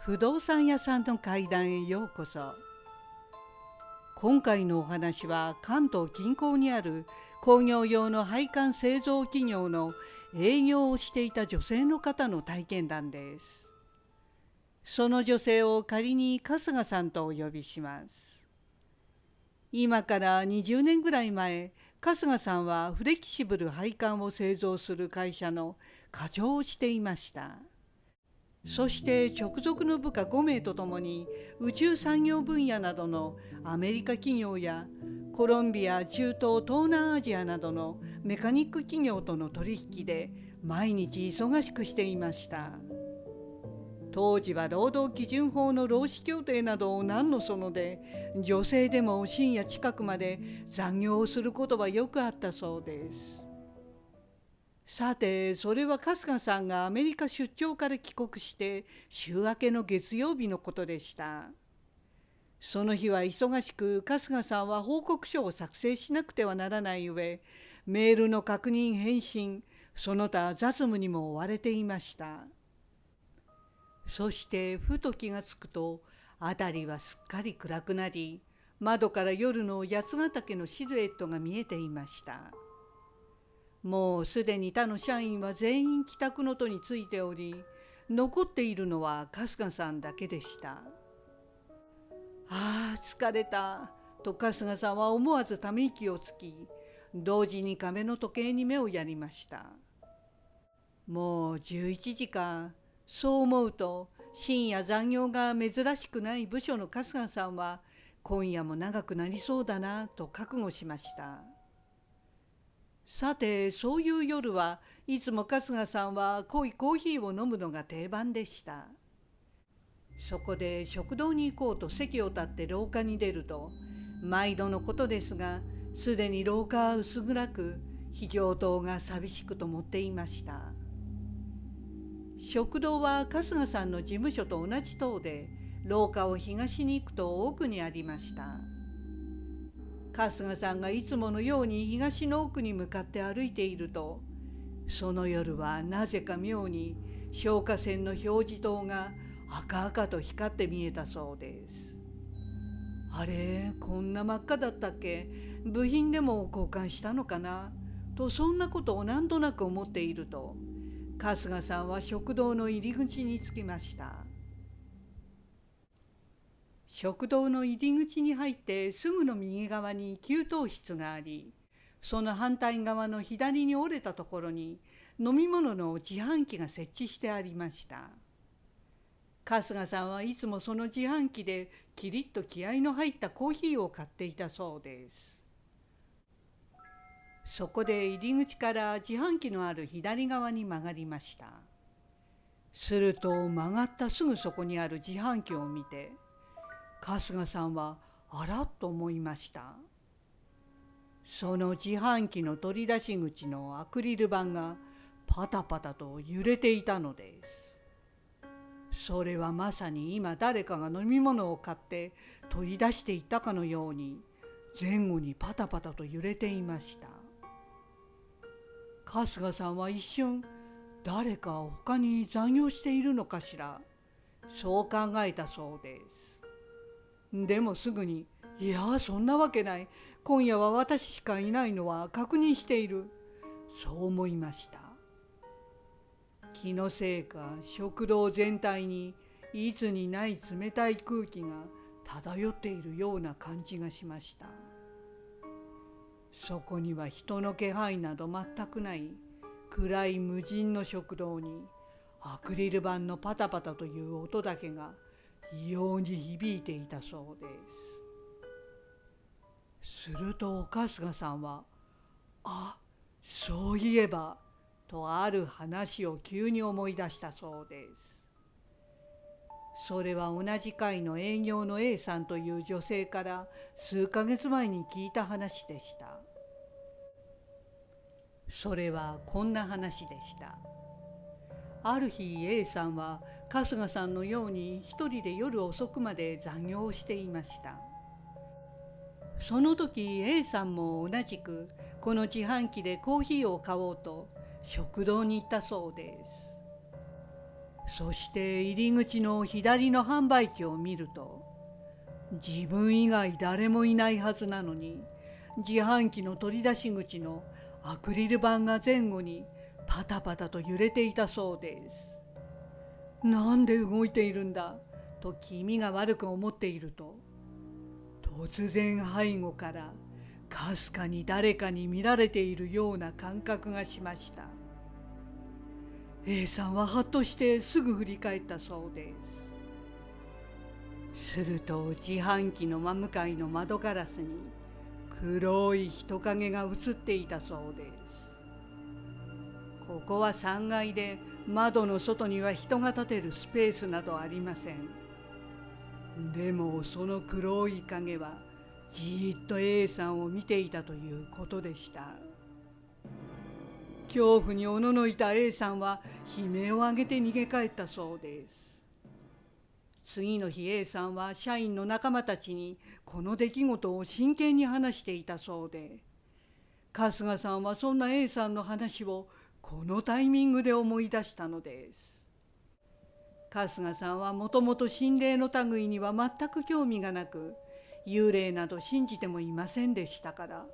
不動産屋さんの階段へようこそ。今回のお話は関東近郊にある工業用の配管製造企業の営業をしていた女性の方の体験談です。その女性を仮に春日さんとお呼びします。今から20年ぐらい前、春日さんはフレキシブル配管を製造する会社の課長をしていました。そして直属の部下5名とともに宇宙産業分野などのアメリカ企業やコロンビア、中東、東南アジアなどのメカニック企業との取引で毎日忙しくしていました。当時は労働基準法の労使協定などを何のそので、女性でも深夜近くまで残業をすることはよくあったそうです。さて、それは春日さんがアメリカ出張から帰国して週明けの月曜日のことでした。その日は忙しく、春日さんは報告書を作成しなくてはならない上、メールの確認返信、その他雑務にも追われていました。そしてふと気がつくと、辺りはすっかり暗くなり、窓から夜の八ヶ岳のシルエットが見えていました。もうすでに他の社員は全員帰宅の途についており、残っているのは春日さんだけでした。ああ、疲れたと春日さんは思わずため息をつき、同時に壁の時計に目をやりました。もう11時か。そう思うと、深夜残業が珍しくない部署の春日さんは今夜も長くなりそうだなと覚悟しました。さて、そういう夜はいつも春日さんは濃いコーヒーを飲むのが定番でした。そこで食堂に行こうと席を立って廊下に出ると、毎度のことですが、すでに廊下は薄暗く、非常灯が寂しく灯っていました。食堂は春日さんの事務所と同じ棟で、廊下を東に行くと奥にありました。春日さんがいつものように東の奥に向かって歩いていると、その夜はなぜか妙に消火栓の表示灯が赤々と光って見えたそうです。あれ、こんな真っ赤だったっけ？部品でも交換したのかな？と、そんなことをなんとなく思っていると、春日さんは食堂の入り口に着きました。食堂の入り口に入ってすぐの右側に給湯室があり、その反対側の左に折れたところに飲み物の自販機が設置してありました。春日さんはいつもその自販機でキリッと気合いの入ったコーヒーを買っていたそうです。そこで入り口から自販機のある左側に曲がりました。すると曲がったすぐそこにある自販機を見て、春日さんはあらっと思いました。その自販機の取り出し口のアクリル板がパタパタと揺れていたのです。それはまさに今誰かが飲み物を買って取り出していったかのように、前後にパタパタと揺れていました。春日さんは一瞬、誰か他に残業しているのかしら、そう考えたそうです。でもすぐに、いや、そんなわけない。今夜は私しかいないのは確認している。そう思いました。気のせいか、食堂全体にいつにない冷たい空気が漂っているような感じがしました。そこには人の気配など全くない暗い無人の食堂に、アクリル板のパタパタという音だけが異様に響いていたそうです。すると春日さんは、あ、そういえば、とある話を急に思い出したそうです。それは同じ階の営業の A さんという女性から数ヶ月前に聞いた話でした。それはこんな話でした。ある日 A さんは春日さんのように一人で夜遅くまで残業をしていました。その時 A さんも同じくこの自販機でコーヒーを買おうと食堂に行ったそうです。そして入り口の左の販売機を見ると、自分以外誰もいないはずなのに、自販機の取り出し口のアクリル板が前後にパタパタと揺れていたそうです。なんで動いているんだと気味が悪く思っていると、突然背後からかすかに誰かに見られているような感覚がしました。A さんはハッとしてすぐ振り返ったそうです。すると自販機の真向かいの窓ガラスに黒い人影が映っていたそうです。ここは3階で窓の外には人が立てるスペースなどありません。でもその黒い影はじーっと A さんを見ていたということでした。恐怖におののいた A さんは悲鳴を上げて逃げ帰ったそうです。次の日 A さんは社員の仲間たちにこの出来事を真剣に話していたそうで、春日さんはそんな A さんの話をこのタイミングで思い出したのです。春日さんはもともと心霊の類には全く興味がなく、幽霊など信じてもいませんでしたから、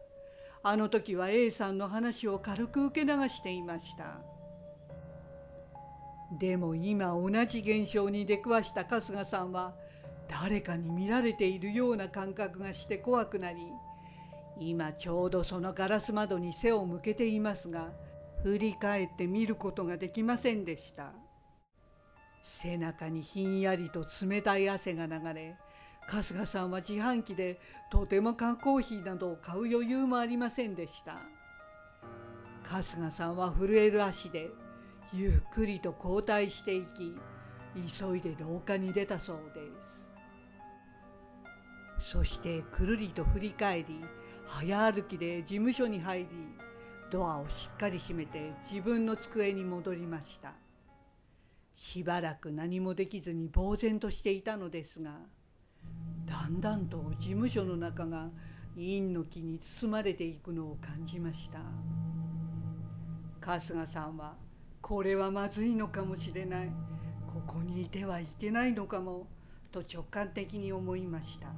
あの時は A さんの話を軽く受け流していました。でも今同じ現象に出くわした春日さんは、誰かに見られているような感覚がして怖くなり、今ちょうどそのガラス窓に背を向けていますが、振り返って見ることができませんでした。背中にひんやりと冷たい汗が流れ、春日さんは自販機でとても缶コーヒーなどを買う余裕もありませんでした。春日さんは震える足でゆっくりと後退していき、急いで廊下に出たそうです。そしてくるりと振り返り、早歩きで事務所に入り、ドアをしっかり閉めて自分の机に戻りました。しばらく何もできずに呆然としていたのですが、だんだんと事務所の中が陰の気に包まれていくのを感じました。春日さんは、これはまずいのかもしれない、ここにいてはいけないのかもと直感的に思いました。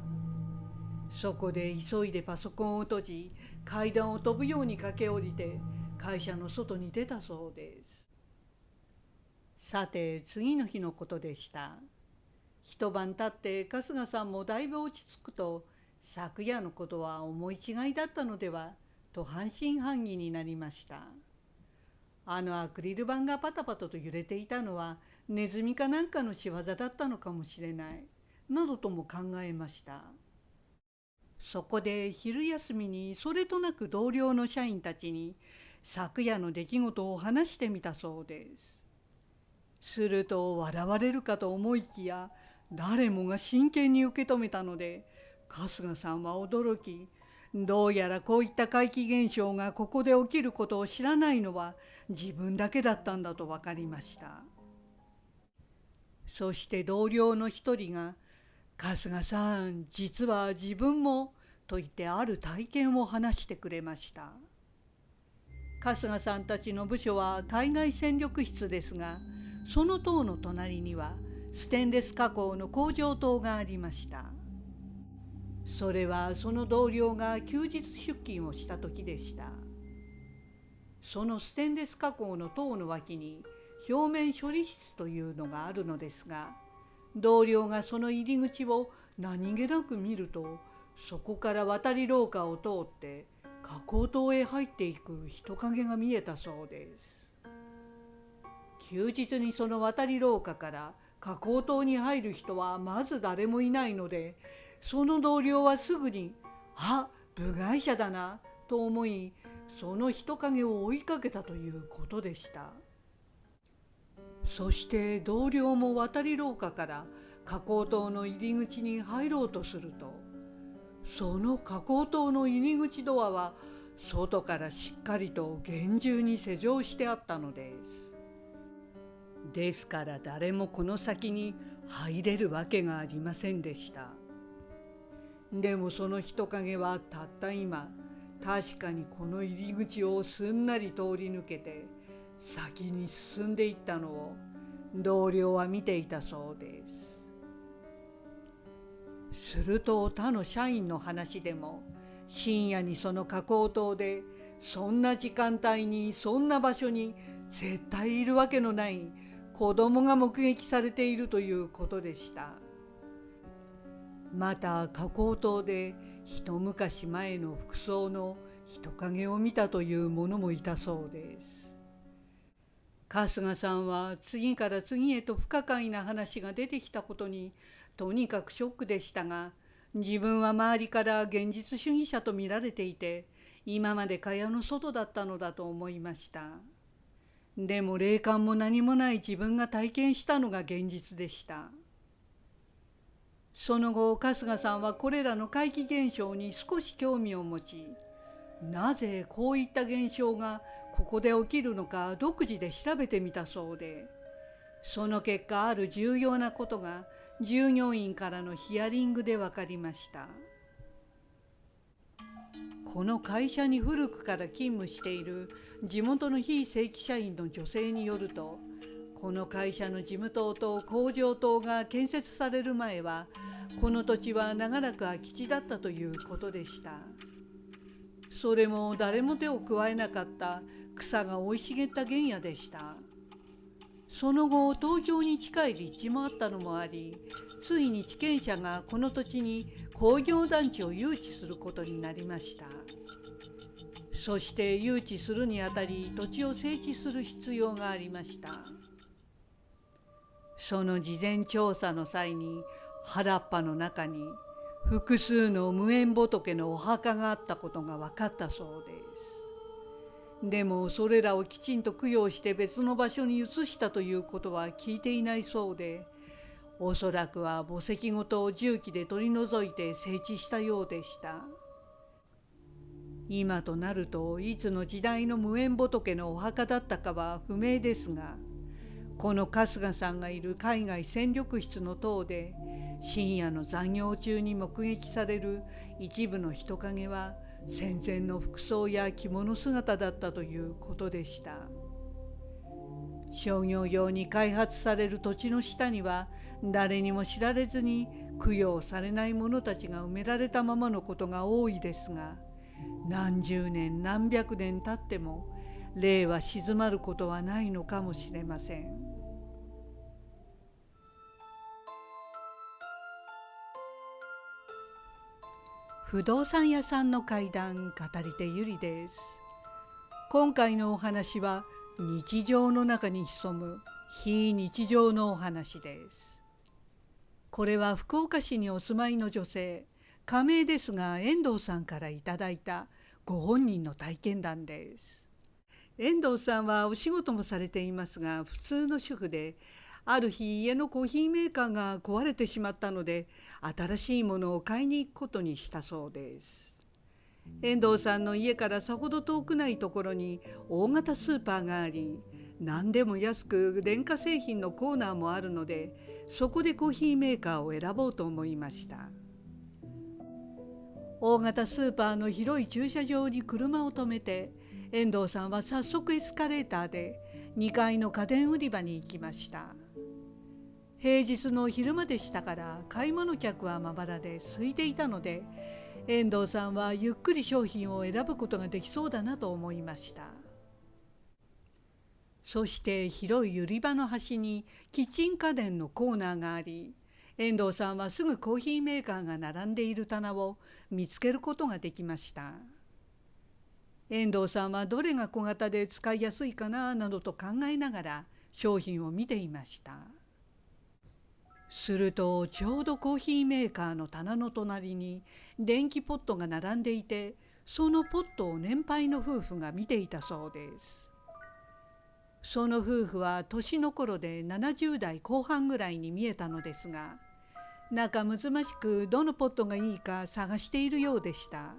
そこで急いでパソコンを閉じ、階段を飛ぶように駆け下りて会社の外に出たそうです。さて次の日のことでした。一晩経って春日さんもだいぶ落ち着くと、昨夜のことは思い違いだったのではと半信半疑になりました。あのアクリル板がパタパタと揺れていたのはネズミかなんかの仕業だったのかもしれないなどとも考えました。そこで昼休みにそれとなく同僚の社員たちに昨夜の出来事を話してみたそうです。すると笑われるかと思いきや、誰もが真剣に受け止めたので、春日さんは驚き、どうやらこういった怪奇現象がここで起きることを知らないのは自分だけだったんだと分かりました。そして同僚の一人が、春日さん、実は自分もと言ってある体験を話してくれました。春日さんたちの部署は海外戦力室ですが、その塔の隣にはステンレス加工の工場棟がありました。それはその同僚が休日出勤をした時でした。そのステンレス加工の塔の脇に表面処理室というのがあるのですが、同僚がその入り口を何気なく見ると、そこから渡り廊下を通って加工棟へ入っていく人影が見えたそうです。休日にその渡り廊下から加工棟に入る人はまず誰もいないので、その同僚はすぐに「あ、部外者だな」と思い、その人影を追いかけたということでした。そして同僚も渡り廊下から加工棟の入り口に入ろうとすると、その加工棟の入り口ドアは外からしっかりと厳重に施錠してあったのです。ですから誰もこの先に入れるわけがありませんでした。でもその人影はたった今、確かにこの入り口をすんなり通り抜けて先に進んでいったのを同僚は見ていたそうです。すると他の社員の話でも、深夜にその加工棟でそんな時間帯にそんな場所に絶対いるわけのない子供が目撃されているということでした。また加工棟で一昔前の服装の人影を見たという者もいたそうです。春日さんは次から次へと不可解な話が出てきたことにとにかくショックでしたが、自分は周りから現実主義者と見られていて、今まで蚊帳の外だったのだと思いました。でも霊感も何もない自分が体験したのが現実でした。その後、春日さんはこれらの怪奇現象に少し興味を持ち、なぜこういった現象がここで起きるのか独自で調べてみたそうで、その結果ある重要なことが従業員からのヒアリングで分かりました。この会社に古くから勤務している地元の非正規社員の女性によると、この会社の事務棟と工場棟が建設される前は、この土地は長らく空き地だったということでした。それも誰も手を加えなかった草が生い茂った原野でした。その後、東京に近い立地もあったのもあり、ついに地権者がこの土地に工業団地を誘致することになりました。そして誘致するにあたり土地を整地する必要がありました。その事前調査の際に原っぱの中に複数の無縁仏のお墓があったことが分かったそうです。でもそれらをきちんと供養して別の場所に移したということは聞いていないそうで、おそらくは墓石ごと重機で取り除いて整地したようでした。今となるといつの時代の無縁仏のお墓だったかは不明ですが、この春日さんがいる海外戦力室の塔で深夜の残業中に目撃される一部の人影は戦前の服装や着物姿だったということでした。商業用に開発される土地の下には誰にも知られずに供養されない者たちが埋められたままのことが多いですが、何十年何百年経っても霊は静まることはないのかもしれません。不動産屋さんの怪談、語り手ゆりです。今回のお話は日常の中に潜む非日常のお話です。これは福岡市にお住まいの女性、仮名ですが遠藤さんからいただいたご本人の体験談です。遠藤さんはお仕事もされていますが普通の主婦で、ある日家のコーヒーメーカーが壊れてしまったので新しいものを買いに行くことにしたそうです。遠藤さんの家からさほど遠くないところに大型スーパーがあり、何でも安く電化製品のコーナーもあるので、そこでコーヒーメーカーを選ぼうと思いました。大型スーパーの広い駐車場に車を止めて、遠藤さんは早速エスカレーターで2階の家電売り場に行きました。平日の昼間でしたから買い物客はまばらで空いていたので、遠藤さんはゆっくり商品を選ぶことができそうだなと思いました。そして広い売り場の端にキッチン家電のコーナーがあり、遠藤さんはすぐコーヒーメーカーが並んでいる棚を見つけることができました。遠藤さんはどれが小型で使いやすいかなどと考えながら商品を見ていました。するとちょうどコーヒーメーカーの棚の隣に電気ポットが並んでいて、そのポットを年配の夫婦が見ていたそうです。その夫婦は年の頃で70代後半ぐらいに見えたのですが、仲睦ましくどのポットがいいか探しているようでした。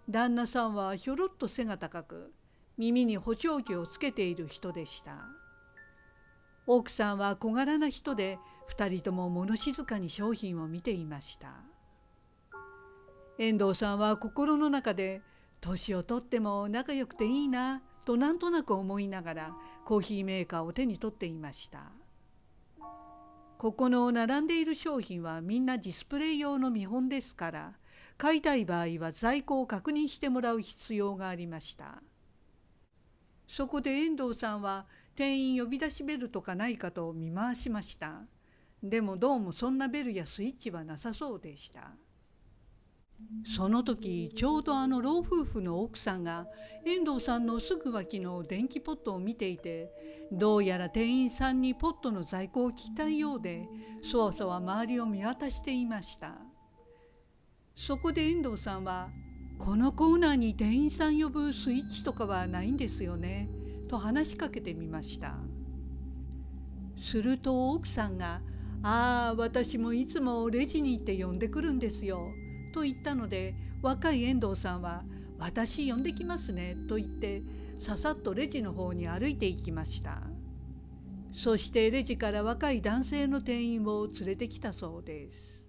旦那さんはひょろっと背が高く、耳に補聴器をつけている人でした。奥さんは小柄な人で、2人とも物静かに商品を見ていました。遠藤さんは心の中で、年をとっても仲良くていいなとなんとなく思いながらコーヒーメーカーを手に取っていました。ここの並んでいる商品はみんなディスプレイ用の見本ですから、買いたい場合は在庫を確認してもらう必要がありました。そこで遠藤さんは店員呼び出しベルとかないかと見回しました。でもどうもそんなベルやスイッチはなさそうでした。その時ちょうどあの老夫婦の奥さんが遠藤さんのすぐ脇の電気ポットを見ていて、どうやら店員さんにポットの在庫を聞きたいようで、そわそわ周りを見渡していました。そこで遠藤さんは「このコーナーに店員さん呼ぶスイッチとかはないんですよね」と話しかけてみました。すると奥さんが「ああ、私もいつもレジに行って呼んでくるんですよ」と言ったので、若い遠藤さんは「私呼んできますね」と言ってささっとレジの方に歩いて行きました。そしてレジから若い男性の店員を連れてきたそうです。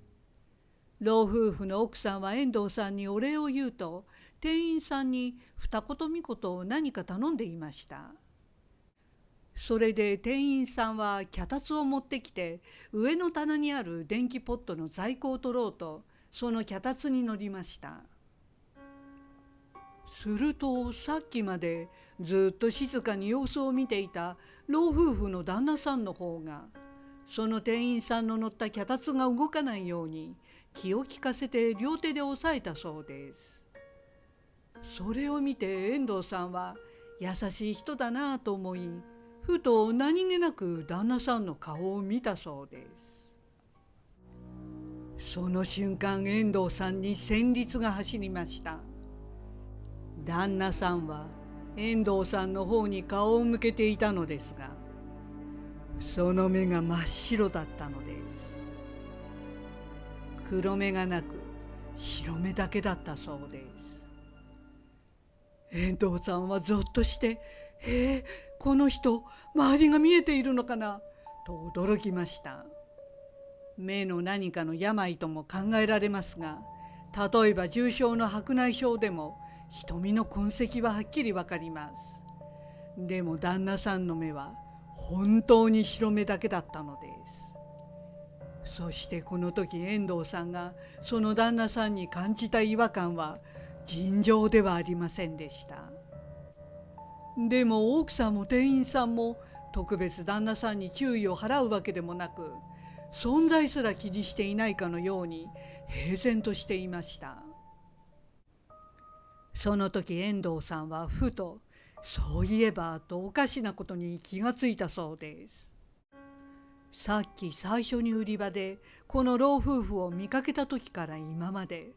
老夫婦の奥さんは遠藤さんにお礼を言うと、店員さんに二言三言何か頼んでいました。それで店員さんは脚立を持ってきて、上の棚にある電気ポットの在庫を取ろうとその脚立に乗りました。するとさっきまでずっと静かに様子を見ていた老夫婦の旦那さんの方が、その店員さんの乗った脚立が動かないように気を利かせて両手で押さえたそうです。それを見て遠藤さんは優しい人だなぁと思い、ふと何気なく旦那さんの顔を見たそうです。その瞬間遠藤さんに旋律が走りました。旦那さんは遠藤さんの方に顔を向けていたのですが、その目が真っ白だったのです。黒目がなく白目だけだったそうです。遠藤さんはぞっとして「この人周りが見えているのかな」と驚きました。目の何かの病とも考えられますが、例えば重症の白内障でも瞳の痕跡ははっきりわかります。でも旦那さんの目は本当に白目だけだったのです。そしてこの時遠藤さんがその旦那さんに感じた違和感は尋常ではありませんでした。でも奥さんも店員さんも特別旦那さんに注意を払うわけでもなく、存在すら気にしていないかのように平然としていました。その時遠藤さんはふと「そういえば」とおかしなことに気がついたそうです。さっき最初に売り場でこの老夫婦を見かけた時から今まで、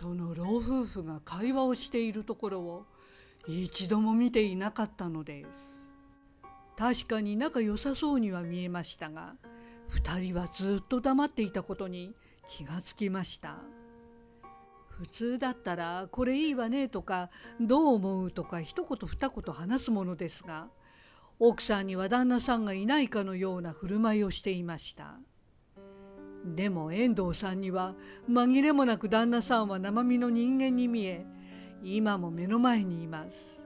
その老夫婦が会話をしているところを一度も見ていなかったのです。確かに仲良さそうには見えましたが、2人はずっと黙っていたことに気がつきました。普通だったら「これいいわね」とか「どう思う」とか一言二言話すものですが、奥さんには旦那さんがいないかのような振る舞いをしていました。でも遠藤さんには紛れもなく旦那さんは生身の人間に見え、今も目の前にいます。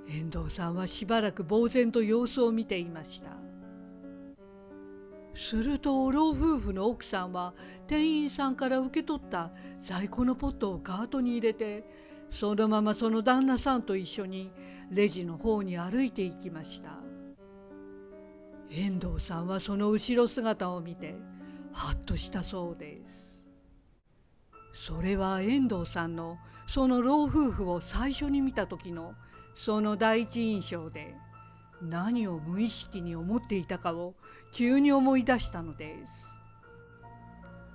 遠藤さんはしばらく呆然と様子を見ていました。すると老夫婦の奥さんは店員さんから受け取った在庫のポットをカートに入れて、そのままその旦那さんと一緒にレジの方に歩いていきました。遠藤さんはその後ろ姿を見てハッとしたそうです。それは遠藤さんのその老夫婦を最初に見た時のその第一印象で、何を無意識に思っていたかを急に思い出したのです。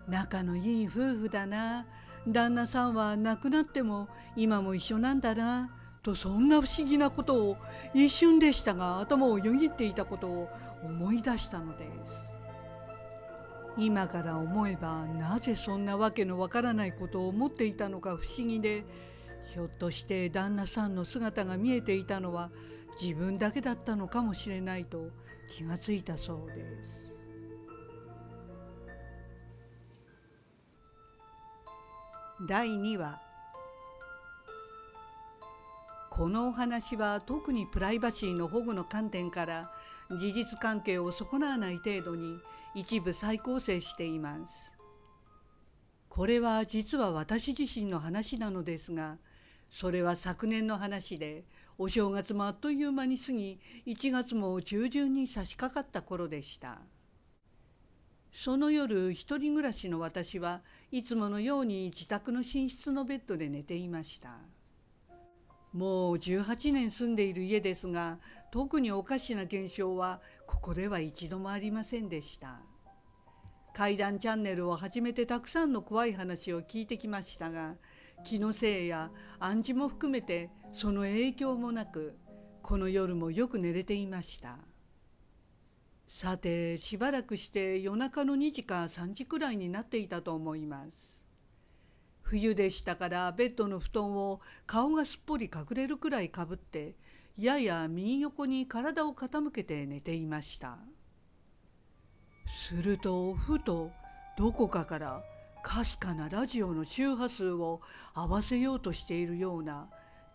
仲のいい夫婦だな、旦那さんは亡くなっても今も一緒なんだなと、そんな不思議なことを一瞬でしたが頭をよぎっていたことを思い出したのです。今から思えばなぜそんなわけのわからないことを思っていたのか不思議で、ひょっとして旦那さんの姿が見えていたのは自分だけだったのかもしれないと気がついたそうです。第2話。このお話は特にプライバシーの保護の観点から事実関係を損なわない程度に一部再構成しています。これは実は私自身の話なのですが、それは昨年の話で、お正月もあっという間に過ぎ、1月も中旬に差し掛かった頃でした。その夜、一人暮らしの私はいつものように自宅の寝室のベッドで寝ていました。もう18年住んでいる家ですが、特におかしな現象はここでは一度もありませんでした。怪談チャンネルを始めてたくさんの怖い話を聞いてきましたが、気のせいや暗示も含めてその影響もなく、この夜もよく寝れていました。さて、しばらくして夜中の2時か3時くらいになっていたと思います。冬でしたからベッドの布団を顔がすっぽり隠れるくらいかぶって、やや右横に体を傾けて寝ていました。するとふとどこかからかすかなラジオの周波数を合わせようとしているような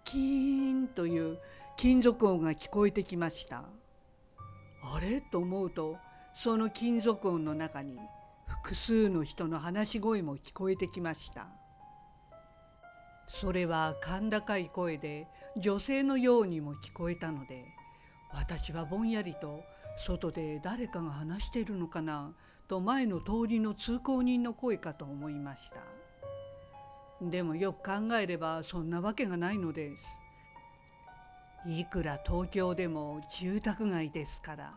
キーンという金属音が聞こえてきました。あれと思うと、その金属音の中に複数の人の話し声も聞こえてきました。それは甲高い声で女性のようにも聞こえたので、私はぼんやりと外で誰かが話しているのかなと前の通りの通行人の声かと思いました。でもよく考えればそんなわけがないのです。いくら東京でも住宅街ですから、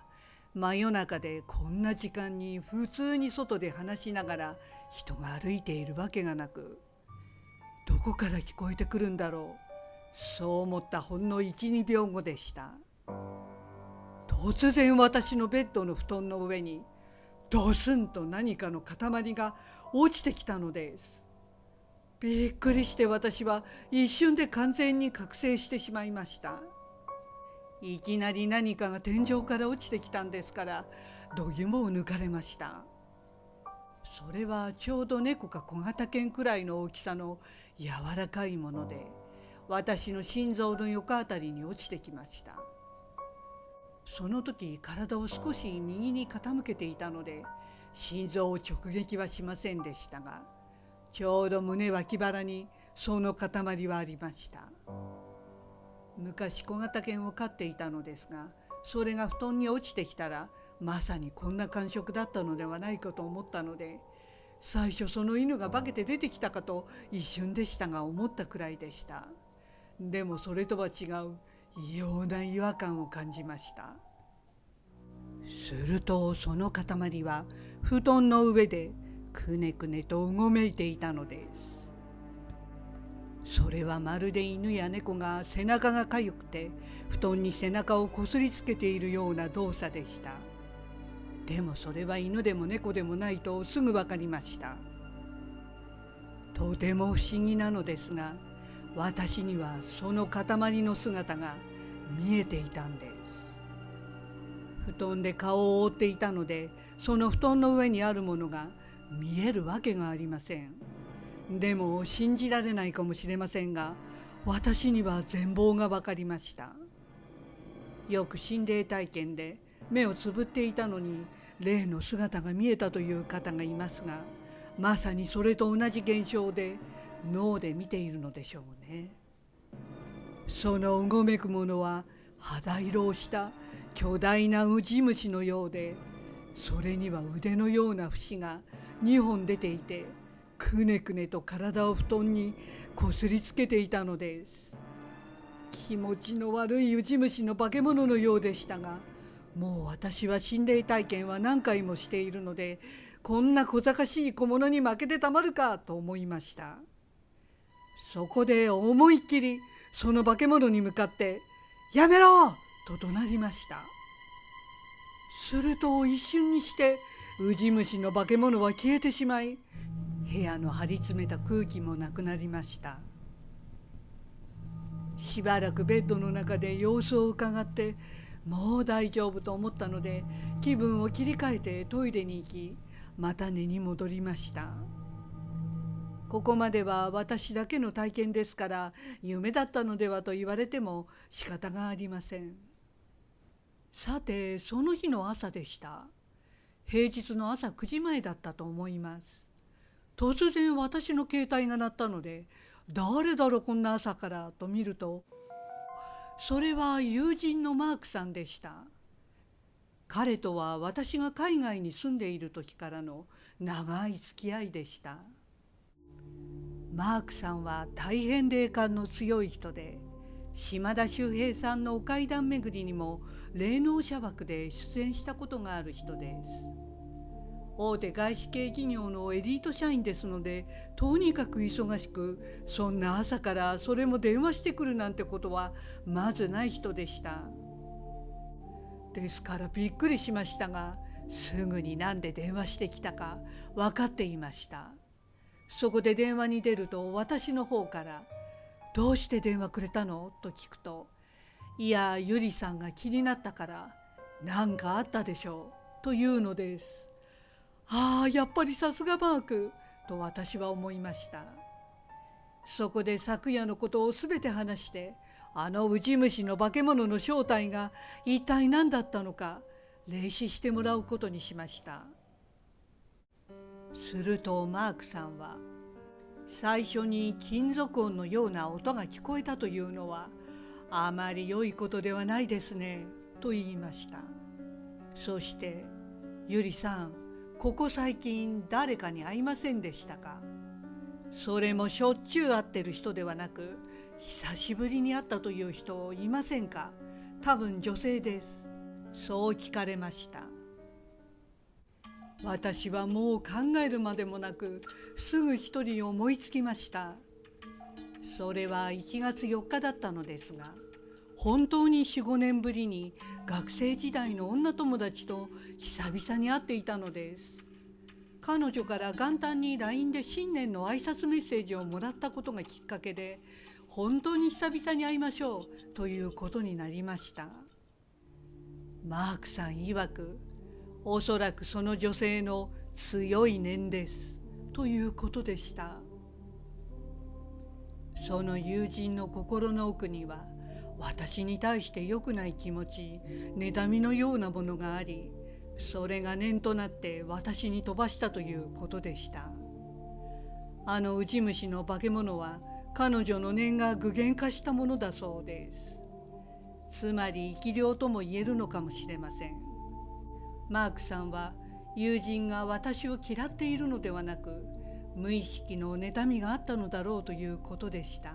真夜中でこんな時間に普通に外で話しながら人が歩いているわけがなく、どこから聞こえてくるんだろう、そう思ったほんの 1,2 秒後でした。突然私のベッドの布団の上にドスンと何かの塊が落ちてきたのです。びっくりして私は一瞬で完全に覚醒してしまいました。いきなり何かが天井から落ちてきたんですから、度肝を抜かれました。それはちょうど猫か小型犬くらいの大きさの柔らかいもので、私の心臓の横あたりに落ちてきました。その時体を少し右に傾けていたので心臓を直撃はしませんでしたが、ちょうど胸脇腹にその塊はありました。昔小型犬を飼っていたのですが、それが布団に落ちてきたらまさにこんな感触だったのではないかと思ったので、最初その犬が化けて出てきたかと一瞬でしたが思ったくらいでした。でもそれとは違う異様な違和感を感じました。するとその塊は布団の上でくねくねとうごめいていたのです。それはまるで犬や猫が背中がかゆくて布団に背中をこすりつけているような動作でした。でもそれは犬でも猫でもないとすぐ分かりました。とても不思議なのですが、私にはその塊の姿が見えていたんです。布団で顔を覆っていたので、その布団の上にあるものが見えるわけがありません。でも信じられないかもしれませんが、私には全貌が分かりました。よく心霊体験で目をつぶっていたのに霊の姿が見えたという方がいますが、まさにそれと同じ現象で脳で見ているのでしょうね。そのうごめくものは肌色をした巨大なウジ虫のようで、それには腕のような節が2本出ていて、くねくねと体を布団にこすりつけていたのです。気持ちの悪いウジ虫の化け物のようでしたが、もう私は心霊体験は何回もしているので、こんな小賢しい小物に負けてたまるかと思いました。そこで思いっきりその化け物に向かって「やめろ!」と怒鳴りました。すると一瞬にしてウジ虫の化け物は消えてしまい、部屋の張り詰めた空気もなくなりました。しばらくベッドの中で様子をうかがって、もう大丈夫と思ったので気分を切り替えてトイレに行き、また寝に戻りました。ここまでは私だけの体験ですから夢だったのではと言われても仕方がありません。さてその日の朝でした。平日の朝9時前だったと思います。突然私の携帯が鳴ったので、誰だろうこんな朝からと見ると、それは友人のマークさんでした。彼とは私が海外に住んでいる時からの長い付き合いでした。マークさんは大変霊感の強い人で、島田秀平さんのお階段巡りにも霊能者枠で出演したことがある人です。大手外資系企業のエリート社員ですので、とにかく忙しく、そんな朝からそれも電話してくるなんてことはまずない人でした。ですからびっくりしましたが、すぐになんで電話してきたか分かっていました。そこで電話に出ると、私の方から「どうして電話くれたの?」と聞くと、いや、ゆりさんが気になったから何かあったでしょうというのです。ああ、やっぱりさすがマークと私は思いました。そこで昨夜のことをすべて話して、あのウジ虫の化け物の正体が一体何だったのか霊視してもらうことにしました。するとマークさんは、最初に金属音のような音が聞こえたというのはあまり良いことではないですねと言いました。そして、ゆりさん、ここ最近誰かに会いませんでしたか？それもしょっちゅう会ってる人ではなく、久しぶりに会ったという人いませんか？多分女性です。そう聞かれました。私はもう考えるまでもなく、すぐ一人思いつきました。それは1月4日だったのですが、本当に4、5年ぶりに学生時代の女友達と久々に会っていたのです。彼女から元旦に LINE で新年の挨拶メッセージをもらったことがきっかけで、本当に久々に会いましょうということになりました。マークさん曰く、おそらくその女性の強い念ですということでした。その友人の心の奥には、私に対して良くない気持ち、妬みのようなものがあり、それが念となって私に飛ばしたということでした。あのウジ虫の化け物は彼女の念が具現化したものだそうです。つまり生き量とも言えるのかもしれません。マークさんは友人が私を嫌っているのではなく、無意識の妬みがあったのだろうということでした。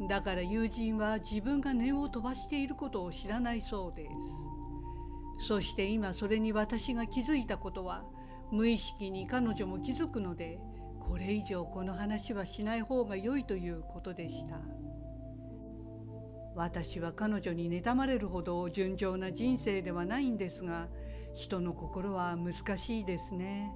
だから友人は自分が念を飛ばしていることを知らないそうです。そして今それに私が気づいたことは、無意識に彼女も気づくので、これ以上この話はしない方が良いということでした。私は彼女に妬まれるほど純情な人生ではないんですが、人の心は難しいですね。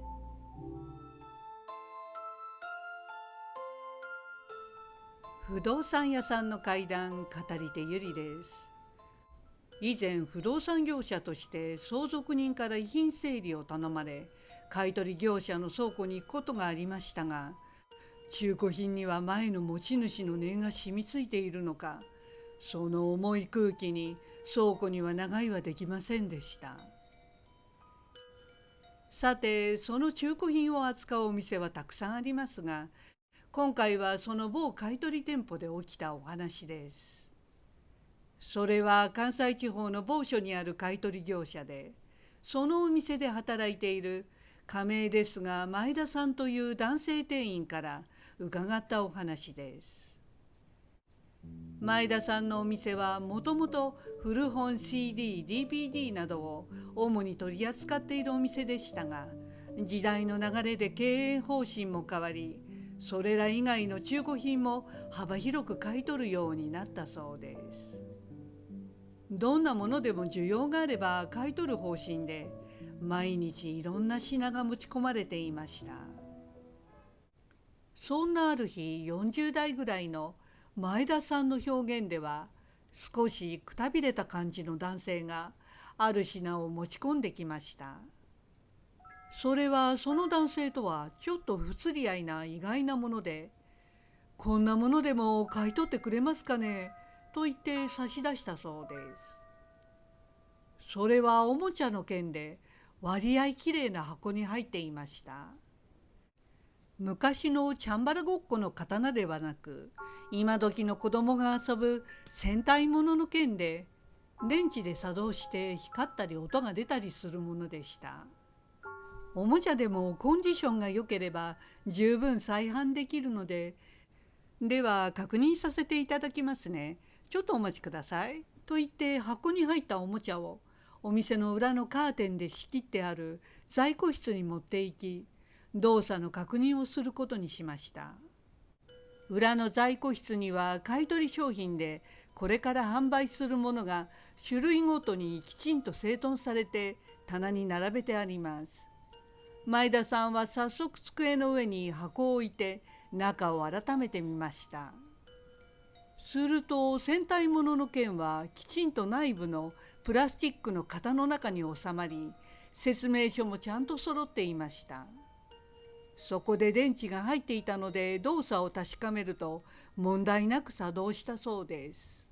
不動産屋さんの怪談、語り手ゆりです。以前不動産業者として相続人から遺品整理を頼まれ、買取業者の倉庫に行くことがありましたが、中古品には前の持ち主の念が染みついているのか、その重い空気に倉庫には長居はできませんでした。さて、その中古品を扱うお店はたくさんありますが、今回はその某買取店舗で起きたお話です。それは関西地方の某所にある買取業者で、そのお店で働いている仮名ですが前田さんという男性店員から伺ったお話です。前田さんのお店はもともと古本 CD、DVD などを主に取り扱っているお店でしたが、時代の流れで経営方針も変わり、それら以外の中古品も幅広く買い取るようになったそうです。どんなものでも需要があれば買い取る方針で、毎日いろんな品が持ち込まれていました。そんなある日、40代ぐらいの前田さんの表現では、少しくたびれた感じの男性がある品を持ち込んできました。それはその男性とはちょっと不釣り合いな意外なもので、こんなものでも買い取ってくれますかねと言って差し出したそうです。それはおもちゃの剣で割合きれいな箱に入っていました。昔のチャンバラごっこの刀ではなく、今時の子供が遊ぶ戦隊ものの剣で、電池で作動して光ったり音が出たりするものでした。おもちゃでもコンディションが良ければ十分再販できるので、では確認させていただきますね。ちょっとお待ちください。と言って箱に入ったおもちゃをお店の裏のカーテンで仕切ってある在庫室に持って行き、動作の確認をすることにしました。裏の在庫室には買い取り商品でこれから販売するものが種類ごとにきちんと整頓されて棚に並べてあります。前田さんは早速机の上に箱を置いて中を改めてみました。すると戦隊ものの剣はきちんと内部のプラスチックの型の中に収まり、説明書もちゃんと揃っていました。そこで電池が入っていたので動作を確かめると問題なく作動したそうです。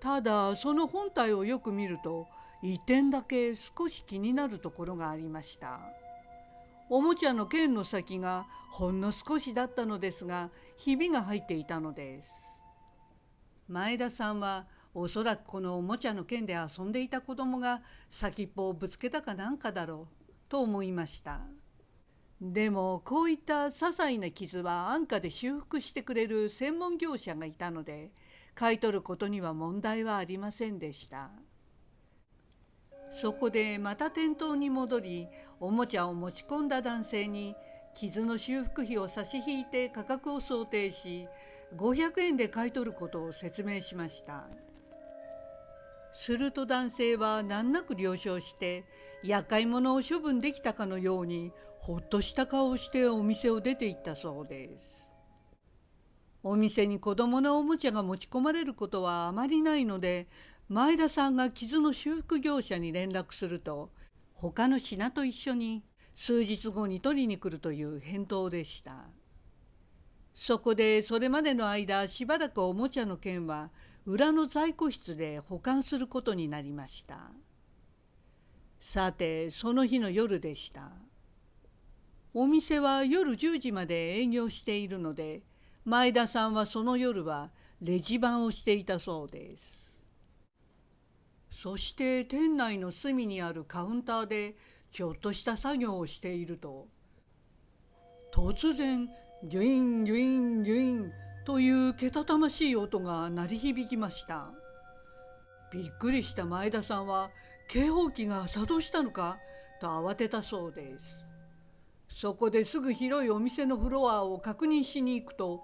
ただその本体をよく見ると一点だけ少し気になるところがありました。おもちゃの剣の先がほんの少しだったのですが、ひびが入っていたのです。前田さんはおそらくこのおもちゃの剣で遊んでいた子供が先っぽをぶつけたかなんかだろうと思いました。でもこういった些細な傷は安価で修復してくれる専門業者がいたので、買い取ることには問題はありませんでした。そこでまた店頭に戻り、おもちゃを持ち込んだ男性に傷の修復費を差し引いて価格を想定し、500円で買い取ることを説明しました。すると男性は難なく了承して、厄介者を処分できたかのようにほっとした顔をしてお店を出て行ったそうです。お店に子供のおもちゃが持ち込まれることはあまりないので、前田さんが傷の修復業者に連絡すると、他の品と一緒に数日後に取りに来るという返答でした。そこでそれまでの間しばらくおもちゃの剣は裏の在庫室で保管することになりました。さてその日の夜でした。お店は夜10時まで営業しているので、前田さんはその夜はレジ番をしていたそうです。そして店内の隅にあるカウンターでちょっとした作業をしていると、突然ギュインギュインギュインというけたたましい音が鳴り響きました。びっくりした前田さんは警報器が作動したのかと慌てたそうです。そこですぐ広いお店のフロアを確認しに行くと、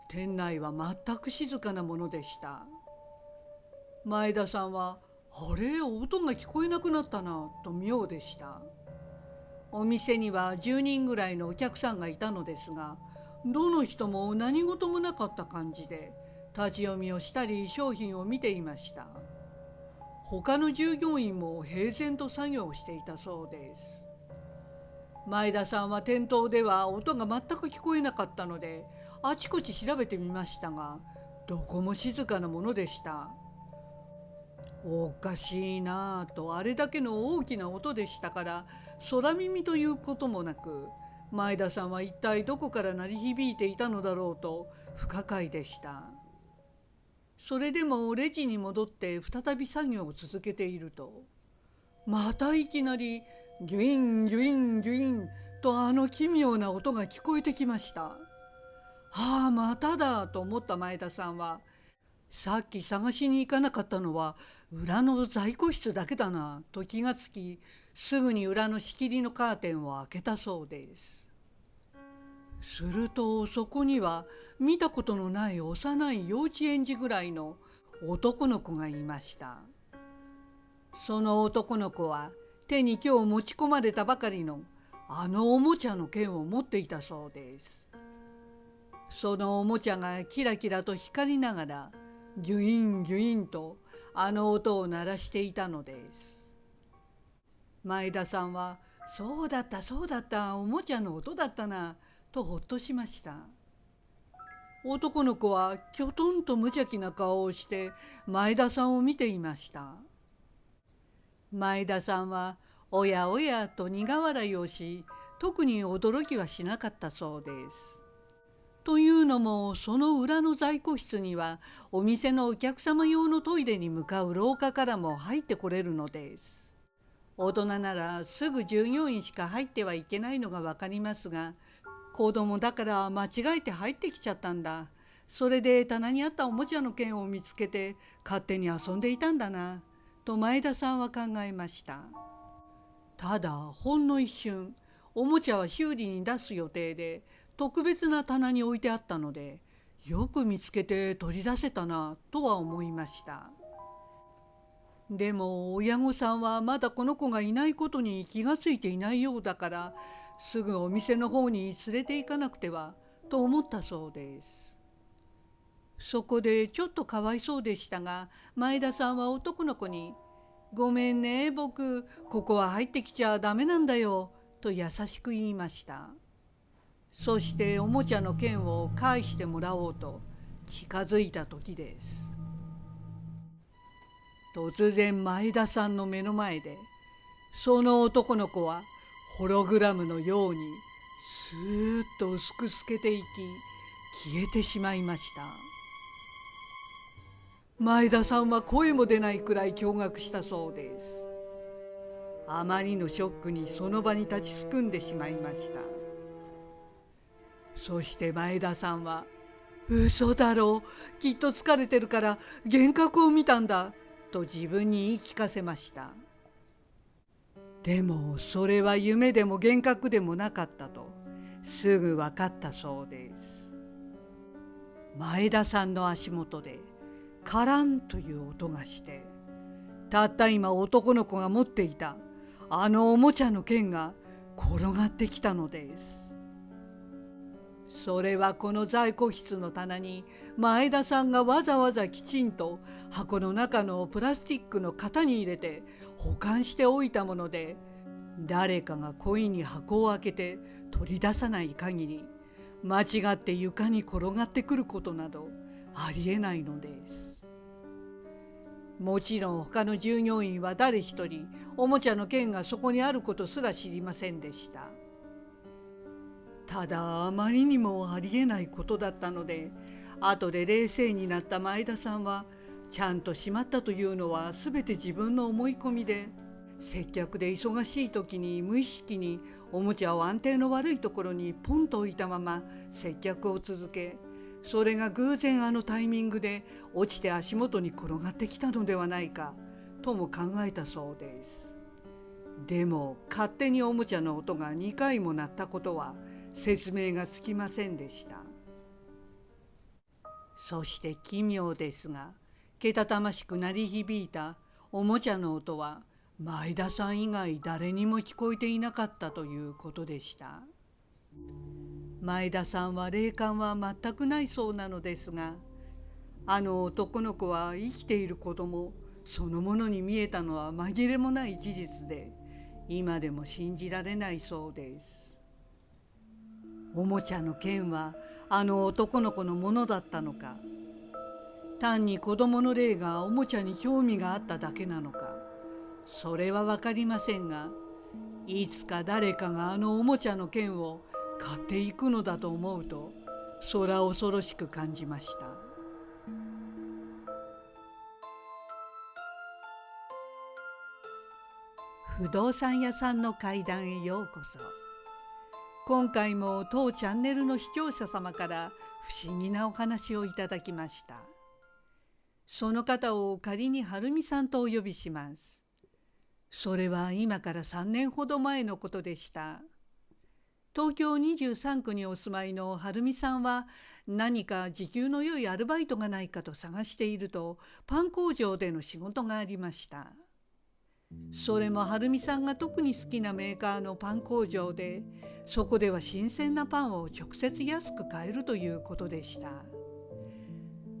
店内は全く静かなものでした。前田さんはあれ、音が聞こえなくなったなと妙でした。お店には10人ぐらいのお客さんがいたのですが、どの人も何事もなかった感じで立ち読みをしたり商品を見ていました。他の従業員も平然と作業をしていたそうです。前田さんは店頭では音が全く聞こえなかったので、あちこち調べてみましたが、どこも静かなものでした。おかしいなぁと、あれだけの大きな音でしたから空耳ということもなく、前田さんは一体どこから鳴り響いていたのだろうと不可解でした。それでもレジに戻って再び作業を続けていると、またいきなりギュインギュインギュインとあの奇妙な音が聞こえてきました。まただと思った前田さんは、さっき探しに行かなかったのは裏の在庫室だけだなと気がつき、すぐに裏の仕切りのカーテンを開けたそうです。するとそこには見たことのない幼い幼稚園児ぐらいの男の子がいました。その男の子は手に今日持ち込まれたばかりのあのおもちゃの剣を持っていたそうです。そのおもちゃがキラキラと光りながらギュインギュインとあの音を鳴らしていたのです。前田さんはそうだったそうだった、おもちゃの音だったなとほっとしました。男の子はきょとんと無邪気な顔をして前田さんを見ていました。前田さんはおやおやと苦笑いをし、特に驚きはしなかったそうです。というのも、その裏の在庫室にはお店のお客様用のトイレに向かう廊下からも入ってこれるのです。大人ならすぐ従業員しか入ってはいけないのが分かりますが、子供だから間違えて入ってきちゃったんだ。それで棚にあったおもちゃの剣を見つけて勝手に遊んでいたんだな、と前田さんは考えました。ただほんの一瞬、おもちゃは修理に出す予定で特別な棚に置いてあったので、よく見つけて取り出せたなとは思いました。でも親御さんはまだこの子がいないことに気がついていないようだから、すぐお店の方に連れて行かなくてはと思ったそうです。そこでちょっとかわいそうでしたが、前田さんは男の子に「ごめんね、僕ここは入ってきちゃダメなんだよ」と優しく言いました。そしておもちゃの剣を返してもらおうと近づいた時です。突然前田さんの目の前で、その男の子はホログラムのようにスーッと薄く透けていき、消えてしまいました。前田さんは声も出ないくらい驚愕したそうです。あまりのショックにその場に立ちすくんでしまいました。そして前田さんは「嘘だろう、きっと疲れてるから幻覚を見たんだ」と自分に言い聞かせました。でもそれは夢でも幻覚でもなかったとすぐ分かったそうです。前田さんの足元でカランという音がして、たった今男の子が持っていたあのおもちゃの剣が転がってきたのです。それはこの在庫室の棚に前田さんがわざわざきちんと箱の中のプラスチックの型に入れて保管しておいたもので、誰かが故意に箱を開けて取り出さない限り間違って床に転がってくることなどありえないのです。もちろん他の従業員は誰一人おもちゃの剣がそこにあることすら知りませんでした。ただあまりにもありえないことだったので、後で冷静になった前田さんは、ちゃんとしまったというのは全て自分の思い込みで、接客で忙しい時に無意識におもちゃを安定の悪いところにポンと置いたまま接客を続け、それが偶然あのタイミングで落ちて足元に転がってきたのではないかとも考えたそうです。でも勝手におもちゃの音が2回も鳴ったことは説明がつきませんでした。そして奇妙ですが、けたたましく鳴り響いたおもちゃの音は前田さん以外誰にも聞こえていなかったということでした。前田さんは霊感は全くないそうなのですが、あの男の子は生きている子供そのものに見えたのは紛れもない事実で、今でも信じられないそうです。おもちゃの剣はあの男の子のものだったのか、単に子供の霊がおもちゃに興味があっただけなのか、それは分かりませんが、いつか誰かがあのおもちゃの剣を買っていくのだと思うと空恐ろしく感じました。不動産屋さんの怪談へようこそ。今回も当チャンネルの視聴者様から不思議なお話をいただきました。その方を仮にはるみさんとお呼びします。それは今から3年ほど前のことでした。東京23区にお住まいのはるみさんは、何か時給の良いアルバイトがないかと探しているとパン工場での仕事がありました。それもはるみさんが特に好きなメーカーのパン工場で、そこでは新鮮なパンを直接安く買えるということでした。